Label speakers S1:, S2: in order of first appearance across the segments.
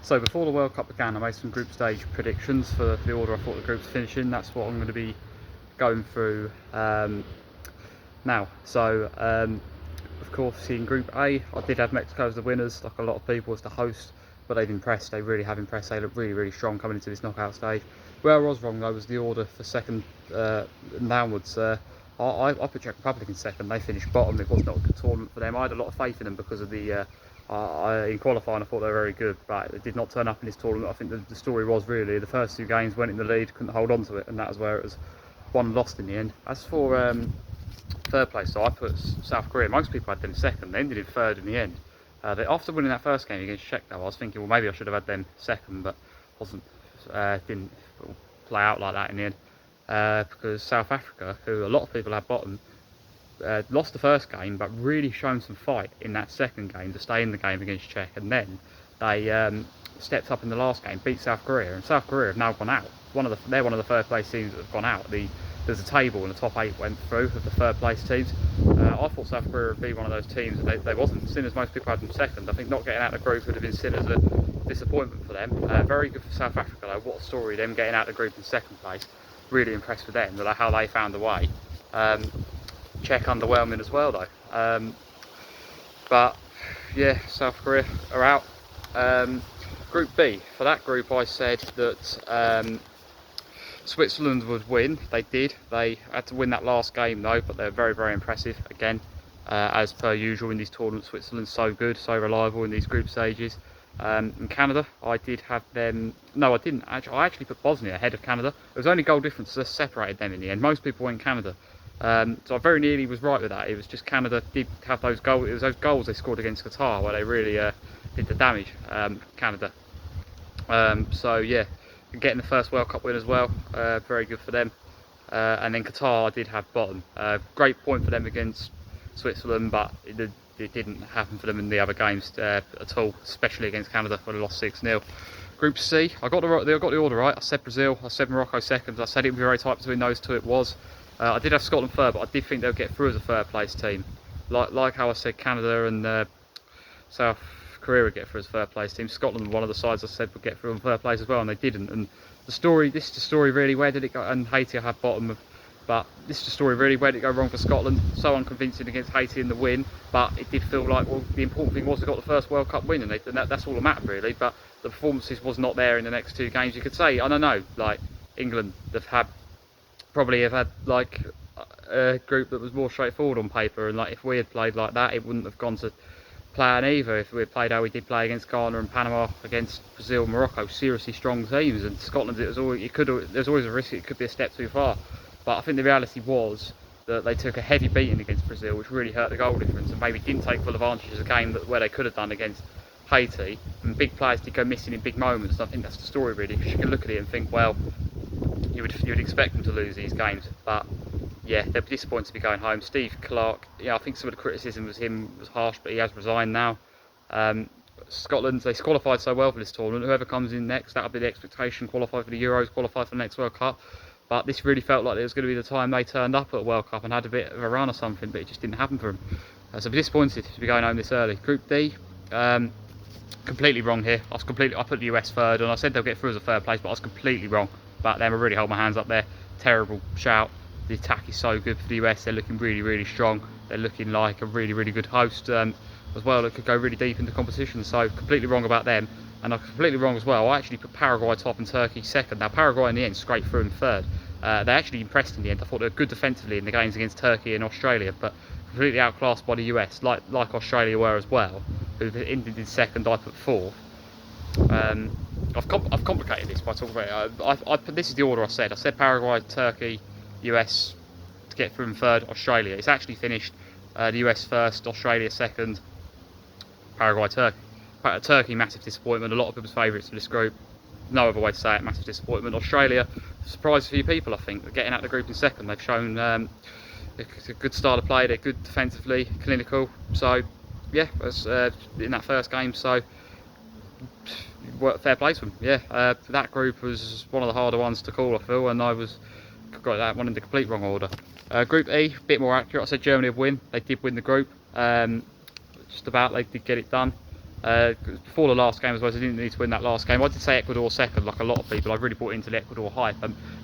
S1: So before the World Cup began, I made some group stage predictions for the order I thought the groups finish in. That's what I'm going to be going through now. So of course in Group A, I did have Mexico as the winners, like a lot of people, as the host, but they've impressed. They really have impressed. They look really strong coming into this knockout stage. Where I was wrong though was the order for second and downwards. I put Czech Republic in second. They finished bottom. It was not a good tournament for them. I had a lot of faith in them because of the in qualifying I thought they were very good, but it did not turn up in this tournament. I think the story was really the first two games went in the lead, couldn't hold on to it, and that was where it was won and lost in the end. As for third place, so I put South Korea. Most people had them second. They ended in third in the end. After winning that first game against Czech, though, I was thinking, well, maybe I should have had them second, but didn't play out like that in the end, because South Africa, who a lot of people had bottom, lost the first game, but really shown some fight in that second game to stay in the game against Czech, and then they stepped up in the last game, beat South Korea, and South Korea have now gone out. They're one of the third place teams that have gone out. There's a table and the top 8 went through of the third place teams. I thought South Korea would be one of those teams, and they wasn't. Seen as most people had them second. I think not getting out of the group would have been seen as a disappointment for them. Very good for South Africa though. What a story, them getting out of the group in second place. Really impressed with them, how they found a way. Czech underwhelming as well though. But yeah, South Korea are out. Group B, for that group I said that Switzerland would win. They did. They had to win that last game though, but they're very impressive again. As per usual in these tournaments, Switzerland's so good, so reliable in these group stages. In Canada, I did have them. No, I didn't. I actually put Bosnia ahead of Canada. It was only goal difference that separated them in the end. Most people went Canada. So I very nearly was right with that. It was just Canada did have those goals. It was those goals they scored against Qatar where they really did the damage. Canada. So yeah, getting the first World Cup win as well. Very good for them. And then Qatar, I did have bottom. Great point for them against Switzerland, but it didn't happen for them in the other games at all, especially against Canada where they lost 6-0. Group C, I got the order right. I said Brazil, I said Morocco second. I said it would be very tight between those two. It was. I did have Scotland third, but I did think they'll get through as a third place team. Like how I said Canada and South Korea would get through as a third place team. Scotland, one of the sides I said would get through in third place as well, and they didn't. And this is the story really, where did it go? And Haiti I had bottom, but this is the story really, where did it go wrong for Scotland? So unconvincing against Haiti in the win, but it did feel like, well, the important thing was they got the first World Cup win, and that's all that mattered really. But the performances was not there in the next two games. You could say, I don't know, like England, probably have had like a group that was more straightforward on paper, and like if we had played like that, it wouldn't have gone to plan either. If we had played how we did play against Ghana and Panama, against Brazil and Morocco, seriously strong teams, and Scotland, there's always a risk it could be a step too far. But I think the reality was that they took a heavy beating against Brazil, which really hurt the goal difference, and maybe didn't take full advantage of the game where they could have done against Haiti. And big players did go missing in big moments, and I think that's the story really, because you can look at it and think, well, you would expect them to lose these games, but yeah, they're disappointed to be going home. Steve Clarke, yeah, I think some of the criticism was harsh, but he has resigned now. Scotland, they qualified so well for this tournament. Whoever comes in next, that'll be the expectation. Qualify for the Euros, qualify for the next World Cup. But this really felt like it was going to be the time they turned up at World Cup and had a bit of a run or something, but it just didn't happen for them. So I'm disappointed to be going home this early. Group D, completely wrong here. I put the US third, and I said they'll get through as a third place, but I was completely wrong. But them, I really hold my hands up there. Terrible shout. The attack is so good for the US. They're looking really strong. They're looking like a really good host as well. That could go really deep into competition. So completely wrong about them. And I'm completely wrong as well. I actually put Paraguay top and Turkey second. Now Paraguay in the end scraped through in third. They actually impressed in the end. I thought they were good defensively in the games against Turkey and Australia, but completely outclassed by the US, like Australia were as well, who ended in second. I put fourth. I've complicated this by talking about it. This is the order I said. I said Paraguay, Turkey, US to get through in third, Australia. It's actually finished the US first, Australia second, Paraguay, Turkey. Turkey, massive disappointment. A lot of people's favourites for this group. No other way to say it, massive disappointment. Australia, surprised a few people, I think. They're getting out of the group in second. They've shown it's a good style of play. They're good defensively, clinical. So, yeah, was in that first game. So, fair play to them. Yeah, that group was one of the harder ones to call, I feel, and I got that one in the complete wrong order. Group E, a bit more accurate. I said Germany would win. They did win the group. Just about, they did get it done. before the last game as well, so they didn't need to win that last game. I did say Ecuador second, like a lot of people. I really bought into the Ecuador hype.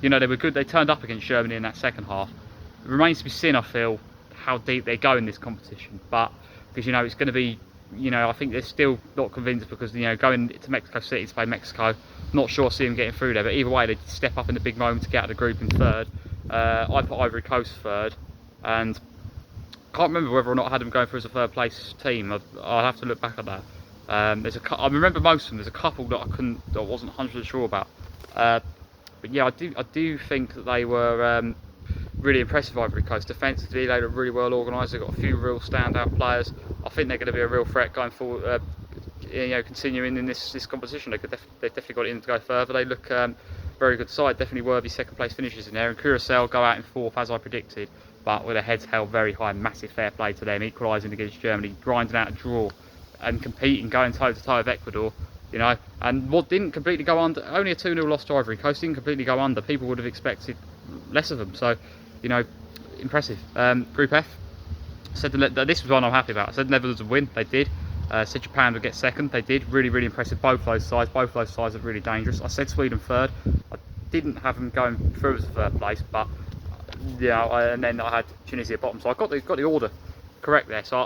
S1: You know, they were good. They turned up against Germany in that second half. It remains to be seen, I feel, how deep they go in this competition. But because, you know, it's going to be, you know, I think they're still not convinced because, you know, going to Mexico City to play Mexico, not sure I see them getting through there. But either way, they step up in the big moment to get out of the group in third. I put Ivory Coast third, and can't remember whether or not I had them going through as a third place team. I'll have to look back at that. I remember most of them. There's a couple that I wasn't 100% sure about. But yeah, I do think that they were really impressive. Ivory Coast defensively, they look really well organised. They've got a few real standout players. I think they're going to be a real threat going forward. You know, continuing in this competition, they've definitely got it in to go further. They look very good side, definitely worthy second place finishes in there. And Curacao go out in fourth as I predicted, but with their heads held very high. Massive fair play to them, equalising against Germany, grinding out a draw and competing, going toe to toe with Ecuador, you know. And what didn't completely go under, only a 2-0 loss to Ivory Coast, didn't completely go under. People would have expected less of them, so, you know, impressive. Group F, said this was one I'm happy about. I said Netherlands would win, they did. Said Japan would get second, they did. Really, really impressive, both those sides are really dangerous. I said Sweden third. I didn't have them going through as a third place, but yeah, and then I had Tunisia bottom, so I got the order correct there. So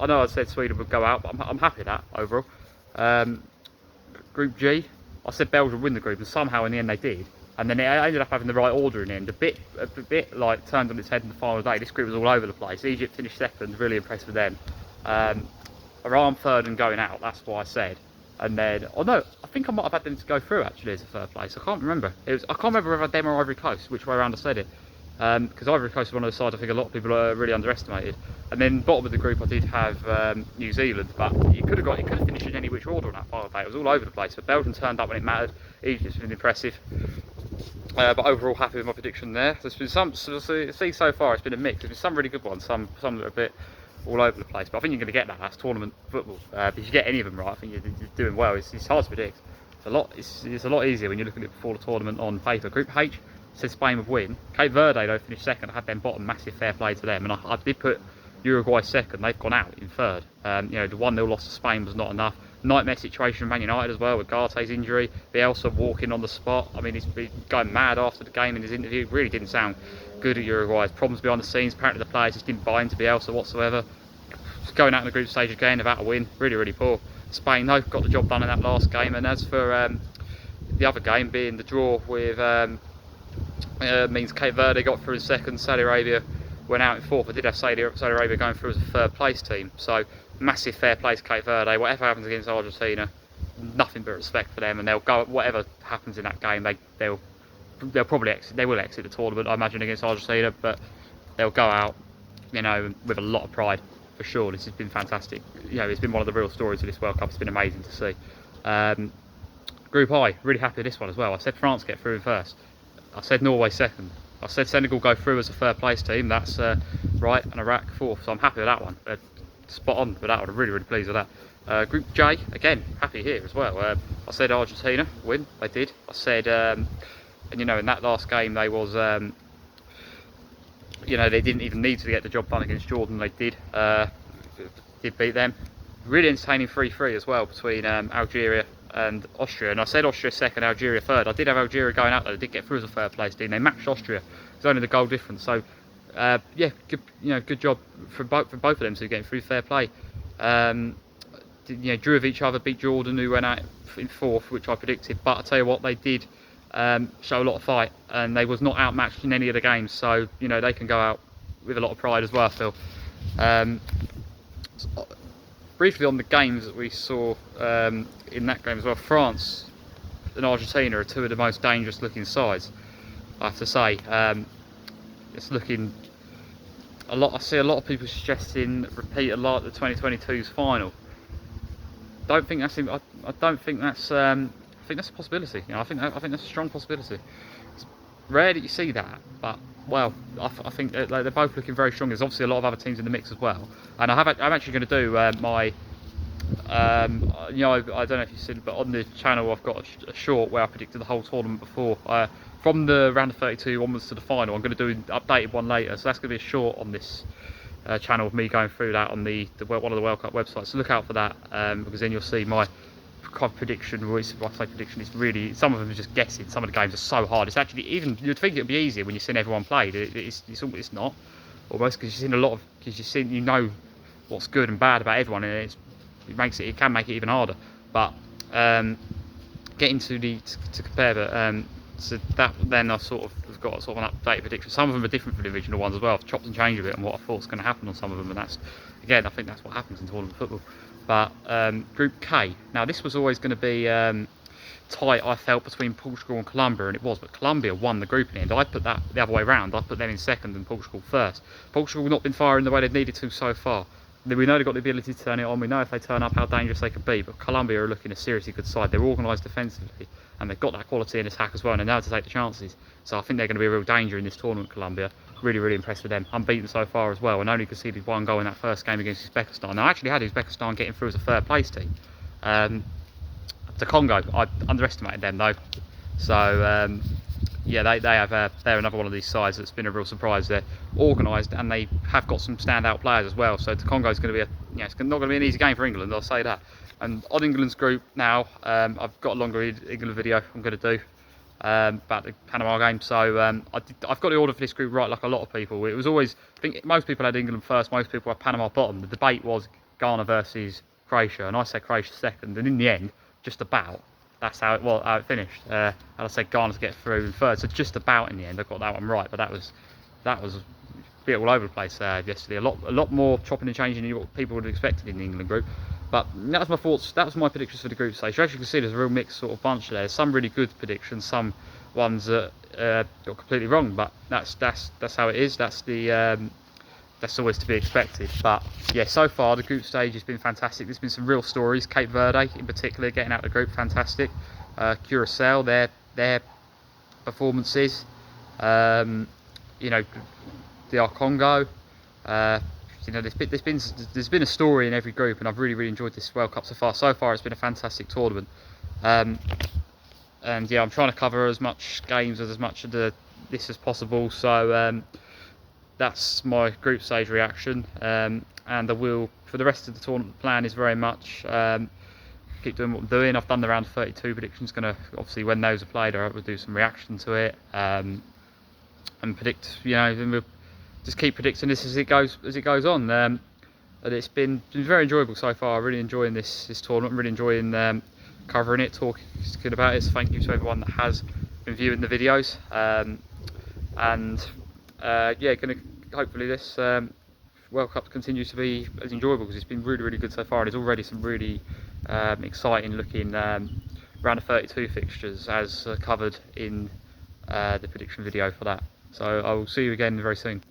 S1: I know I said Sweden would go out, but I'm happy with that overall. Group G, I said Belgium would win the group, and somehow in the end they did. And then it ended up having the right order in the end. A bit like turned on its head in the final day. This group was all over the place. Egypt finished second, really impressed with them. Iran third and going out, that's what I said. And then, oh no, I think I might have had them to go through actually as a third place. I can't remember. I can't remember whether I had them or Ivory Coast, which way around I said it. Because Ivory Coast is one of those sides I think a lot of people are really underestimated. And then bottom of the group I did have New Zealand, but it could have finished in any which order on that final day. It was all over the place. But Belgium turned up when it mattered. Egypt's been impressive. But overall happy with my prediction there. There's been some, so far it's been a mix. There's been some really good ones, some that are a bit all over the place. But I think you're going to get that. That's tournament football. If you get any of them right, I think you're doing well. It's hard to predict. It's a lot easier when you're looking at it before the tournament on paper. Group H said Spain would win. Cape Verde though finished second. I had them bottom, massive fair play to them. And I did put Uruguay second. They've gone out in third. You know, the 1-0 loss to Spain was not enough. Nightmare situation with Man United as well, with Garte's injury, Bielsa walking on the spot. I mean, he's been going mad after the game in his interview. It really didn't sound good at Uruguay's problems behind the scenes. Apparently the players just didn't buy into Bielsa whatsoever. Just going out in the group stage again without a win, really, really poor. Spain though got the job done in that last game. And as for the other game being the draw with means Cape Verde got through in second, Saudi Arabia went out in fourth. I did have Saudi Arabia going through as a third place team, so massive fair play to Cape Verde. Whatever happens against Argentina, nothing but respect for them, and they'll go. Whatever happens in that game, they'll probably exit. They will exit the tournament, I imagine, against Argentina, but they'll go out, you know, with a lot of pride for sure. This has been fantastic. You know, it's been one of the real stories of this World Cup. It's been amazing to see. Group I, really happy with this one as well. I said France get through in first. I said Norway second. I said Senegal go through as a third place team. That's right, and Iraq fourth. So I'm happy with that one. Spot on with that one. I'm really, really pleased with that. Group J, again, happy here as well. I said Argentina win. They did. I said, and you know, in that last game they was, you know, they didn't even need to get the job done against Jordan. They did. Did beat them. Really entertaining 3-3 as well between Algeria and Austria, and I said Austria second, Algeria third. I did have Algeria going out though. They did get through as a third place team. They matched Austria. It's only the goal difference. So yeah, good job for both of them to get through, fair play. You know, drew with each other, beat Jordan, who went out in fourth, which I predicted. But I tell you what, they did show a lot of fight, and they was not outmatched in any of the games. So you know, they can go out with a lot of pride as well, I feel. Briefly on the games that we saw in that game as well, France and Argentina are two of the most dangerous looking sides, I have to say. It's looking a lot. I see a lot of people suggesting repeat a lot of the 2022's final. I don't think that's. I think that's a possibility. You know, I think that's a strong possibility. It's rare that you see that, but well, I think they're both looking very strong. There's obviously a lot of other teams in the mix as well, and I'm actually going to do my. You know, I don't know if you've seen, but on the channel I've got a short where I predicted the whole tournament before. From the round of 32 onwards to the final, I'm going to do an updated one later. So that's going to be a short on this channel of me going through that on one of the World Cup websites. So look out for that, because then you'll see my kind of prediction. When I say prediction, it's really, some of them are just guessing. Some of the games are so hard. It's actually, even you'd think it'd be easier when you've seen everyone played. It's not, almost, because you've seen a lot of, you know what's good and bad about everyone, and it can make it even harder. But getting to compare, but so that then I sort of have got sort of an updated prediction. Some of them are different from the original ones as well. I've chopped and changed a bit on what I thought was going to happen on some of them, and that's, again, I think that's what happens in tournament football. But Group K, now this was always going to be tight, I felt, between Portugal and Colombia, and it was, but Colombia won the group in the end. I put that the other way around. I put them in second and Portugal first. Portugal have not been firing the way they've needed to so far. We know they've got the ability to turn it on. We know if they turn up how dangerous they could be, but Colombia are looking a seriously good side. They're organised defensively, and they've got that quality in attack as well, and they know how to take the chances. So I think they're going to be a real danger in this tournament, Colombia. Really, really impressed with them. Unbeaten so far as well, and only conceded 1 goal in that first game against Uzbekistan. Now, I actually had Uzbekistan getting through as a third place team. The Congo, I underestimated them though. So yeah, they're another one of these sides that's been a real surprise. They're organised, and they have got some standout players as well. So the Congo is going to be it's not going to be an easy game for England, I'll say that. And on England's group now, I've got a longer England video I'm going to do about the Panama game. So I've got the order for this group right, like a lot of people. It was always, I think most people had England first, most people had Panama bottom. The debate was Ghana versus Croatia, and I said Croatia second, and in the end, just about, that's how it finished. And I said Ghana to get through in third, so just about in the end I got that one right. But that was a bit all over the place yesterday. A lot more chopping and changing than what people would have expected in the England group. But that was my thoughts. That was my predictions for the group stage. As you can see, there's a real mixed sort of bunch there. Some really good predictions, some ones that got completely wrong. But that's how it is. That's always to be expected. But yeah, so far the group stage has been fantastic. There's been some real stories. Cape Verde in particular getting out of the group, fantastic. Curacao, their performances. You know, DR Congo. You know, there's been a story in every group, and I've really enjoyed this World Cup so far. So far, it's been a fantastic tournament. And yeah, I'm trying to cover as much games as much of this as possible. So that's my group stage reaction, and I will, for the rest of the tournament, plan is very much keep doing what I'm doing. I've done the round 32 predictions. Going to, obviously, when those are played, I will do some reaction to it and predict. You know, and we'll just keep predicting this as it goes on. And it's been very enjoyable so far. I'm really enjoying this tournament. I'm really enjoying covering it, talking about it. So thank you to everyone that has been viewing the videos. Yeah, hopefully this World Cup continues to be as enjoyable, because it's been really good so far, and there's already some really exciting looking round of 32 fixtures as covered in the prediction video for that. So I will see you again very soon.